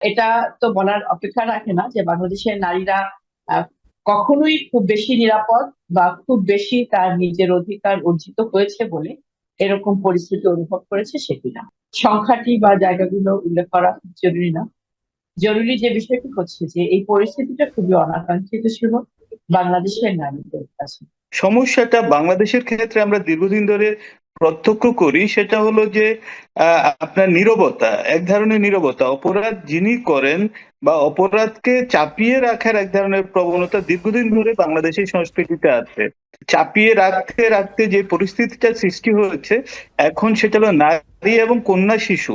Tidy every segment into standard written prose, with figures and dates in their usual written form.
এটা তো বলার অপেক্ষা রাখে না যে বাংলাদেশের নারীরা আহ, কখনোই খুব বেশি নিরাপদ বা খুব বেশি তার নিজের অধিকার অর্জিত হয়েছে বলে এরকম পরিস্থিতি অনুভব করেছে সেটি না। সংখ্যাটি বা জায়গাগুলো উল্লেখ করা জরুরি না। জরুরি যে বিষয়টি হচ্ছে যে এই পরিস্থিতিটা খুবই অনাকাঙ্ক্ষিত ছিল বাংলাদেশের নারীদের কাছে। সমস্যাটা বাংলাদেশের ক্ষেত্রে আমরা দীর্ঘদিন ধরে প্রত্যক্ষ করি, সেটা হলো যে আপনার নীরবতা, এক ধরনের নীরবতা, অপরাধ যিনি করেন বা অপরাধকে চাপিয়ে রাখার এক ধরনের প্রবণতা দীর্ঘদিন ধরে বাংলাদেশের সংস্কৃতিতে আছে। চাপিয়ে রাখতে রাখতে যে পরিস্থিতিটা সৃষ্টি হয়েছে এখন, সেটা হলো নারী এবং কন্যা শিশু,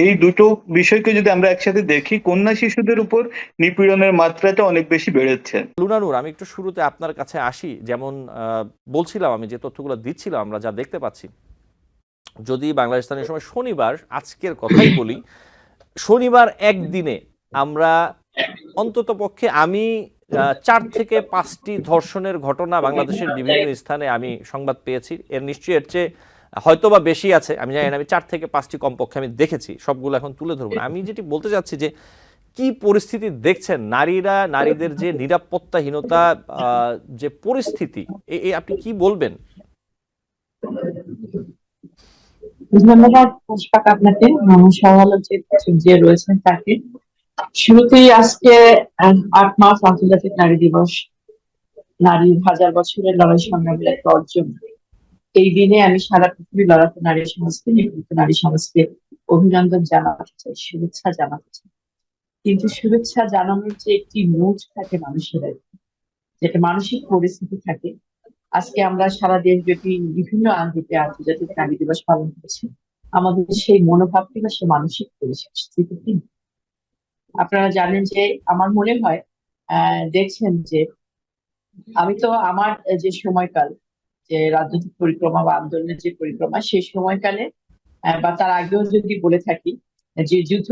এই দুটো বিষয়কে যদি আমরা একসাথে দেখি, কন্যা শিশুদের উপর নিপীড়নের মাত্রাটা অনেক বেশি বেড়েছে। লুনানুর, আমি একটু শুরুতে আপনার কাছে আসি। যেমন বলছিলাম, আমি যে তথ্যগুলো দিচ্ছিলাম, আমরা যা দেখতে পাচ্ছি, যদি বাংলাদেশ স্থানীয় সময় শনিবার, আজকের কথাই বলি, শনিবার একদিনে আমরা অন্তত পক্ষে আমি 4 থেকে 5টি ধর্ষণের ঘটনা বাংলাদেশের বিভিন্ন স্থানে আমি সংবাদ পেয়েছি। এর নিশ্চয়ই এর চেয়ে হয়তো বা বেশি আছে, আমি জানি না। আমি 4 থেকে 5টি কমপক্ষে আমি দেখেছি, সবগুলো এখন তুলে ধরবো না। আমি যেটি বলতে চাচ্ছি যে কি পরিস্থিতি দেখছেন নারীরা, নারীদের যে নিরাপত্তাহীনতা, যে পরিস্থিতি, আপনি কি বলবেন? ধন্যবাদ পুষ্পাক আপনাকে, সমালোচিত যে রয়েছেন তাকে। শুরুতেই আজকে 8 মার্চ আন্তর্জাতিক নারী দিবস, নারীর হাজার বছরের লড়াই সংগ্রামের একটা অর্জন। এই দিনে আমি সারা পৃথিবী লড়াকু নারী সমাজকে, নিপীড়িত নারী সমাজকে অভিনন্দন জানাতে চাই, শুভেচ্ছা জানাতে চাই। কিন্তু শুভেচ্ছা জানানোর যে একটি মুড থাকে মানুষের, যেটা মানসিক পরিস্থিতি থাকে। আজকে আমরা সারা দেশব্যাপী বিভিন্ন আঙ্গিকে আন্তর্জাতিক নারী দিবস পালন করছি। আমাদের সেই মনোভাবটি বা সেই মানসিক পরিস্থিতি আপনারা জানেন যে আমার মনে হয়, দেখছেন যে আমি তো আমার যে সময়কাল, যে রাজনৈতিক পরিক্রমা বা আন্দোলনের যে পরিক্রমা, সেই সময়কালে বা তার আগেও যদি বলে থাকি যে যুদ্ধ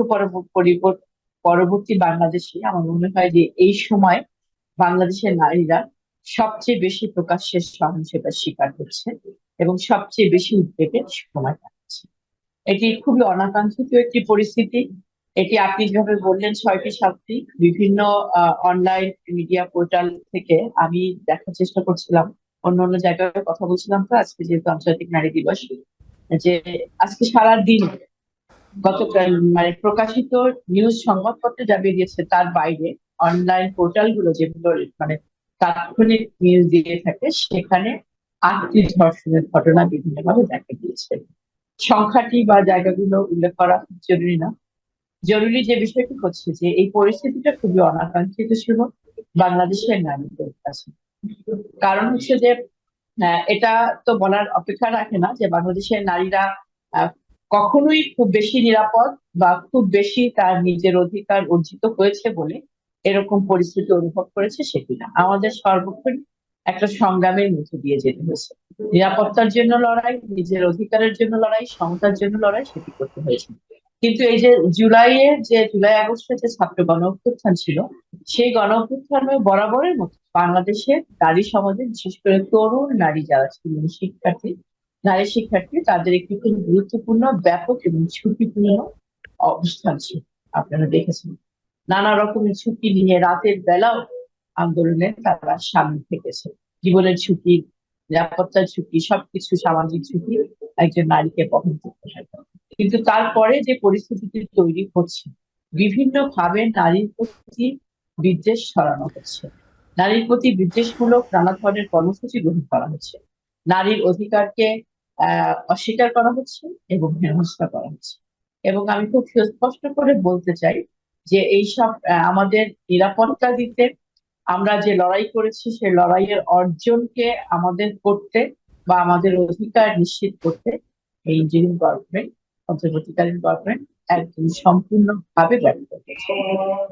পরবর্তী বাংলাদেশে আমার মনে হয় যে এই সময় বাংলাদেশের নারীরা সবচেয়ে বেশি প্রকাশ্যে সহিংসতার শিকার হচ্ছে এবং সবচেয়ে বেশি উদ্বেগের সময় কাটাচ্ছে। এটি খুবই অনাকাঙ্ক্ষিত একটি পরিস্থিতি। এটি আপনি যেভাবে বললেন 6টি 7টি বিভিন্ন অনলাইন মিডিয়া পোর্টাল থেকে আমি দেখার চেষ্টা করছিলাম, অন্য অন্য জায়গায় কথা বলছিলাম। তো আজকে যেহেতু আন্তর্জাতিক নারী দিবস, যে আজকে সারা দিন গতকাল মানে প্রকাশিত নিউজ সংবাদপত্রে যা বেরিয়েছে তার বাইরে অনলাইন পোর্টাল গুলো যেগুলো মানে তাৎক্ষণিক নিউজ দিয়ে থাকে, সেখানে 8টি ধর্ষণের ঘটনা বিভিন্নভাবে দেখা দিয়েছে। সংখ্যাটি বা জায়গাগুলো উল্লেখ করা জরুরি না। জরুরি যে বিষয়টি হচ্ছে যে এই পরিস্থিতিটা খুবই অনাকাঙ্ক্ষিত ছিল বাংলাদেশের নারীদের কাছে। কারণ হচ্ছে যে এটা তো বলার অপেক্ষা রাখে না যে বাংলাদেশের নারীরা আহ, কখনোই খুব বেশি নিরাপদ বা খুব বেশি তার নিজের অধিকার অর্জিত হয়েছে বলে এরকম পরিস্থিতি অনুভব করেছে সেটি না। আমাদের সর্বক্ষণ একটা সংগ্রামের মধ্যে দিয়ে যেতে হয়েছে। নিরাপত্তার জন্য লড়াই, নিজের অধিকারের জন্য লড়াই, সমতার জন্য লড়াই, সেটি করতে হয়েছে। কিন্তু এই যে জুলাই আগস্টের যে ছাত্র গণ অভ্যুত্থান ছিল, সেই গণ অভ্যুত্থানে বরাবরের মতো বাংলাদেশের নারী সমাজে, বিশেষ করে তরুণ নারী যারা ছিলেন শিক্ষার্থী, নারী শিক্ষার্থী, তাদের একটি খুব গুরুত্বপূর্ণ, ব্যাপক এবং ঝুঁকিপূর্ণ অবস্থান ছিল। আপনারা দেখেছেন নানা রকমের ঝুঁকি নিয়ে রাতের বেলাও আন্দোলনে তারা সামিল থেকেছে। জীবনের ঝুঁকি, নিরাপত্তার ঝুঁকি, সবকিছু, সামাজিক ঝুঁকি একজন নারীকে বহন করতে হয়। কিন্তু তারপরে যে পরিস্থিতিটি তৈরি হচ্ছে, বিভিন্ন ভাবে নারীর প্রতি বিদ্বেষ ছড়ানো হচ্ছে, নারীর প্রতি বিদ্বেষমূলক নানা ধরনের কর্মসূচি গ্রহণ করা হচ্ছে, নারীর অধিকারকে অস্বীকার করা হচ্ছে এবং হেনস্থা করা হচ্ছে। এবং আমি খুব স্পষ্ট করে বলতে চাই যে এইসব আমাদের নিরাপত্তা দিতে আমরা যে লড়াই করেছি, সেই লড়াইয়ের অর্জনকে আমাদের করতে বা আমাদের অধিকার নিশ্চিত করতে এই ইন্টারিম গভর্নমেন্ট, অন্তর্বর্তীকালীন গভর্নমেন্ট একদম সম্পূর্ণভাবে ব্যর্থ হয়েছে।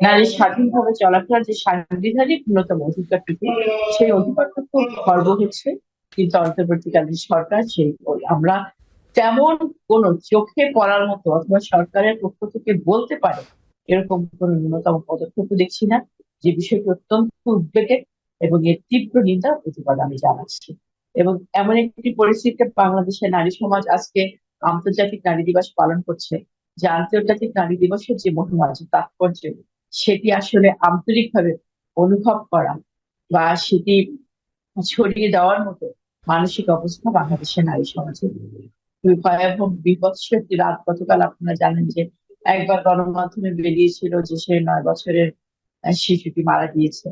নারীর স্বাধীনভাবে চলাফেরার যে সাংবিধানিক ন্যূনতম অধিকারটুকু, সেই অধিকারটুকু খর্ব হচ্ছে। কিন্তু অন্তর্বর্তীকালীন সরকার আমরা তেমন কোন চোখে পড়ার মতো অথবা সরকারের পক্ষ থেকে বলতে পারে এরকম কোন ন্যূনতম পদক্ষেপ দেখছি না, যে বিষয়টি অত্যন্ত উদ্বেগের। এবং এর তীব্র নিন্দা প্রতিবাদ আমি জানাচ্ছি। এবং এমন একটি পরিস্থিতিতে বাংলাদেশের নারী সমাজ আজকে আন্তর্জাতিক নারী দিবস পালন করছে, যে আন্তর্জাতিক নারী দিবসের যে মহিমা, যে তাৎপর্য, সেটি আসলে আন্তরিকভাবে অনুভব করা বা সেটি ছড়িয়ে দেওয়ার মতো মানসিক অবস্থা বাংলাদেশের নারী সমাজে খুবই ভয়াবহ বিভৎস একটি রাত। গতকাল আপনারা জানেন যে একবার গণমাধ্যমে বেরিয়েছিল যে সে 9 বছরের শিশুটি মারা গিয়েছে।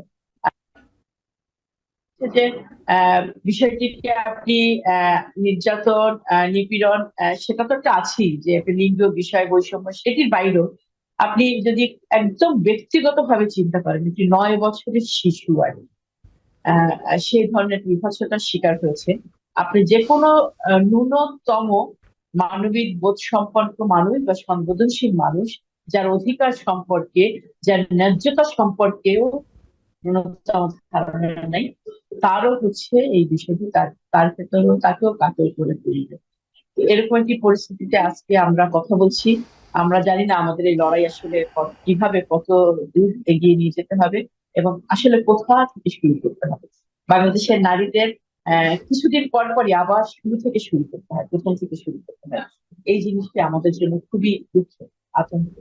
যে বিষয়টিকে আপনি নির্যাতন, নিপীড়ন, সেটা তো একটা আছেই, যে একটা লিঙ্গ বিষয় বৈষম্য, সেটির বাইরেও আপনি যদি একদম ব্যক্তিগতভাবে চিন্তা করেন, একটি 9 বছরের শিশু আর সেই ধরনের বিভৎসতার শিকার হয়েছে, আপনি যে কোনো ন্যূনতম মানবিক বোধ সম্পন্ন মানুষ বা সংবেদনশীল মানুষ, যার অধিকার সম্পর্কে, যার ন্যায্যতা সম্পর্কেও ন্যূনতম ধারণা নাই, তারও হচ্ছে এই বিষয়টি তার ক্ষেত্রেও তাকেও কাতর করে তুলবে। এরকম একটি পরিস্থিতিতে আজকে আমরা কথা বলছি। আমরা জানি না আমাদের এই লড়াই আসলে কিভাবে কত দূর এগিয়ে নিয়ে যেতে হবে এবং আসলে কোথা থেকে শুরু করতে হবে। বাংলাদেশের নারীদের কিছুদিন পর পরই আবার শুরু থেকে শুরু করতে হয়, প্রথম থেকে শুরু করতে হয়। এই জিনিসটি আমাদের জন্য খুবই দুঃখের, আতঙ্ক।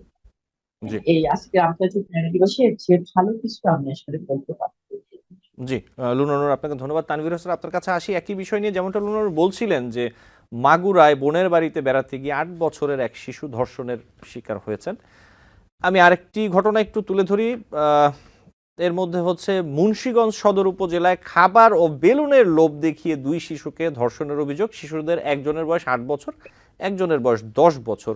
জি এই আজকে আন্তর্জাতিক নারী দিবসে যে ভালো কিছু আমি আসলে বলতে পারি। জি লুনানুর, আপনাকে ধন্যবাদ। তানভীর হোসেন, আপনার কাছে আসি একই বিষয় নিয়ে। যেমনটা লুনানুর বলছিলেন যে মাগুরায় বোনের বাড়িতে বেড়াতে গিয়ে 8 বছরের এক শিশু ধর্ষণের শিকার হয়েছেন। আমি আরেকটি ঘটনা একটু তুলে ধরি। এর মধ্যে হচ্ছে মুন্সিগঞ্জ সদর উপজেলায় খাবার ও বেলুনের লোভ দেখিয়ে 2 শিশুকে ধর্ষণের অভিযোগ। শিশুদের একজনের বয়স 8 বছর, একজনের বয়স 10 বছর।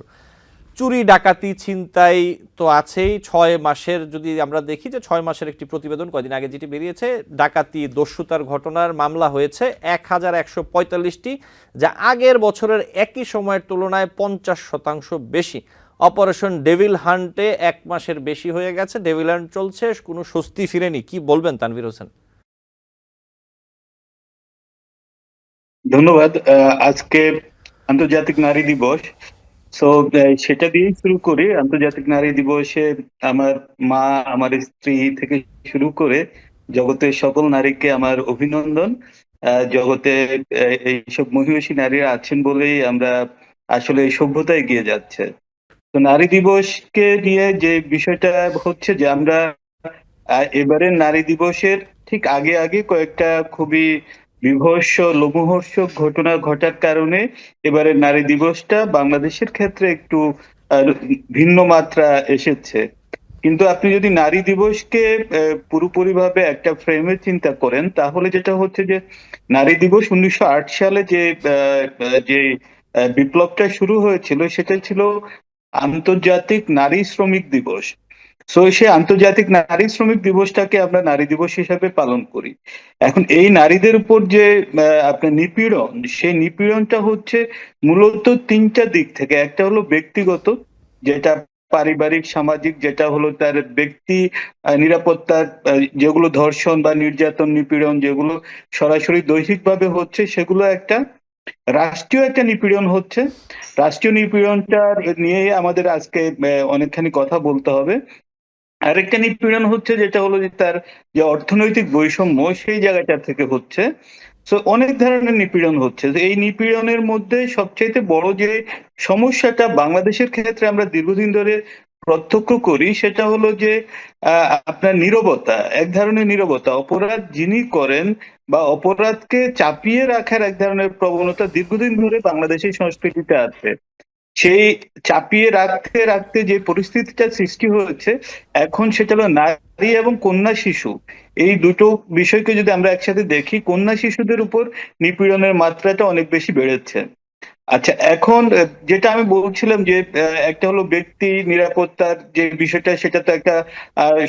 চুরি, ডাকাতি, ছিনতাই তো আছেই। 6 মাসের, যদি আমরা দেখি যে 6 মাসের একটি প্রতিবেদন কয়দিন আগে যেটি বেরিয়েছে, ডাকাতি, দস্যুতার ঘটনার মামলা হয়েছে 1145টি, যা আগের বছরের একই সময়ের তুলনায় 50% বেশি। অপারেশন ডেভিল হান্টে 1 মাসের বেশি হয়ে গেছে। ডেভিল হান্ট চলছে, কোনো স্বস্তি ফিরেনি। কি বলবেন তানভীর হোসেন? ধন্যবাদ। আজকে আন্তর্জাতিক নারী দিবস। সো সেটা দিয়েই শুরু করি। আন্তর্জাতিক নারী দিবসে আমার মা, আমার স্ত্রী থেকে শুরু করে জগতের সকল নারীকে আমার অভিনন্দন। জগতে এইসব মহিষী নারীরা আছেন বলেই আমরা আসলে এই সভ্যতা এগিয়ে যাচ্ছে। তো নারী দিবসকে নিয়ে যে বিষয়টা হচ্ছে যে আমরা এবারের নারী দিবসের ঠিক আগে আগে কয়েকটা খুবই বীভৎস লোমহর্ষক ঘটনা ঘটার কারণে এবারের নারী দিবসটা বাংলাদেশের ক্ষেত্রে একটু ভিন্ন মাত্রা এসেছে। কিন্তু আপনি যদি নারী দিবসকে পুরোপুরিভাবে একটা ফ্রেমে চিন্তা করেন, তাহলে যেটা হচ্ছে যে নারী দিবস 1908 সালে যে বিপ্লবটা শুরু হয়েছিল, সেটা ছিল আন্তর্জাতিক নারী শ্রমিক দিবস। সো সে আন্তর্জাতিক নারী শ্রমিক দিবসটাকে আমরা নারী দিবস হিসেবে পালন করি। এখন এই নারীদের উপর যে আপনার নিপীড়ন, সেই নিপীড়নটা হচ্ছে মূলত 3টা দিক থেকে। একটা হলো ব্যক্তিগত, যেটা পারিবারিক সামাজিক, যেটা হলো তার ব্যক্তি নিরাপত্তার, যেগুলো ধর্ষণ বা নির্যাতন নিপীড়ন যেগুলো সরাসরি দৈহিকভাবে হচ্ছে, সেগুলো একটা। রাষ্ট্রীয় একটা নিপীড়ন হচ্ছে। রাষ্ট্রীয় নিপীড়নটা নিয়ে আমাদের আজকে অনেকখানি কথা বলতে হবে। আরেকটা নিপীড়ন হচ্ছে যেটা হলো যে তার যে অর্থনৈতিক বৈষম্য, সেই জায়গাটা থেকে হচ্ছে। তো অনেক ধরনের নিপীড়ন হচ্ছে। তো এই নিপীড়নের মধ্যে সবচেয়ে বড় যে সমস্যাটা বাংলাদেশের ক্ষেত্রে আমরা দীর্ঘদিন ধরে প্রত্যক্ষ করি, সেটা হলো যে আপনার নীরবতা, এক ধরনের নীরবতা। অপরাধ যিনি করেন বা অপরাধকে চাপিয়ে রাখার এক ধরনের প্রবণতা দীর্ঘদিন ধরে বাংলাদেশের সংস্কৃতিতে আছে। সেই চাপিয়ে রাখতে রাখতে যে পরিস্থিতিটা সৃষ্টি হয়েছে এখন, সেটা হলো নারী এবং কন্যা শিশু, এই দুটো বিষয়কে যদি আমরা একসাথে দেখি, কন্যা শিশুদের উপর নিপীড়নের মাত্রাটা অনেক বেশি বেড়েছে। আচ্ছা, এখন যেটা আমি বলছিলাম যে একটা হলো ব্যক্তি নিরাপত্তার যে বিষয়টা, সেটা তো একটা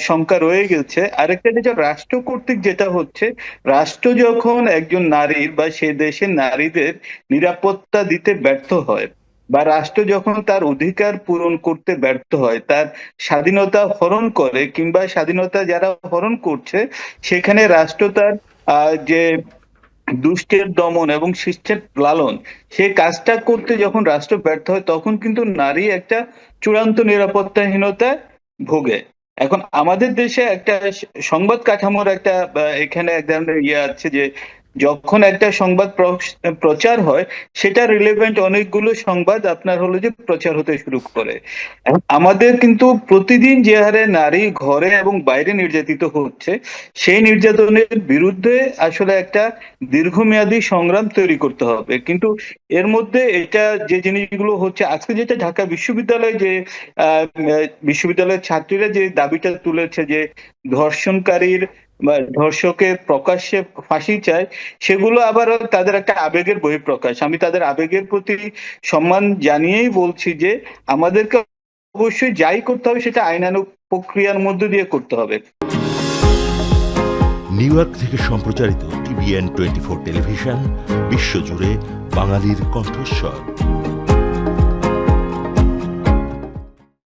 শঙ্কা রয়ে গেছে। আরেকটা যেটা রাষ্ট্র কর্তৃক যেটা হচ্ছে, রাষ্ট্র যখন একজন নারীর বা সে দেশের নারীদের নিরাপত্তা দিতে ব্যর্থ হয়, বা রাষ্ট্র যখন তার অধিকার পূরণ করতে ব্যর্থ হয়, তার স্বাধীনতা হরণ করে, কিংবা স্বাধীনতা যারা হরণ করছে, সেখানে রাষ্ট্র তার যে দুষ্টের দমন এবং শিষ্টের লালন, সে কাজটা করতে যখন রাষ্ট্র ব্যর্থ হয়, তখন কিন্তু নারী একটা চূড়ান্ত নিরাপত্তাহীনতায় ভোগে। এখন আমাদের দেশে একটা সংবাদ কাঠামোর একটা এখানে এক ধরনের ইয়ে আছে যে যখন একটা সংবাদ প্রচার হয়, সেটা রিলেভেন্ট অনেকগুলো সংবাদ আপনার হলো যে প্রচার হতে শুরু করে। এখন আমাদের কিন্তু প্রতিদিন যে হারে নারী ঘরে এবং বাইরে নির্যাতিত হচ্ছে, সেই নির্যাতনের বিরুদ্ধে আসলে একটা দীর্ঘমেয়াদী সংগ্রাম তৈরি করতে হবে। কিন্তু এর মধ্যে এটা যে জিনিসগুলো হচ্ছে, আজকে যেটা ঢাকা বিশ্ববিদ্যালয়ে যে বিশ্ববিদ্যালয়ের ছাত্রীরা যে দাবিটা তুলেছে যে ধর্ষণকারীর বা ধর্ষকের প্রকাশ্যে ফাঁসি চায়, সেগুলো আবার তাদের একটা আবেগের বহিঃপ্রকাশ। আমি তাদের আবেগের প্রতি সম্মান জানিয়েই বলছি যে আমাদেরকে অবশ্যই যাই করতে হবে সেটা আইনানুগ প্রক্রিয়ার মধ্য দিয়ে করতে হবে। নিউ ইয়র্ক থেকে সম্প্রচারিত TVN 24 টেলিভিশন বিশ্বজুড়ে বাঙালির কণ্ঠস্বর।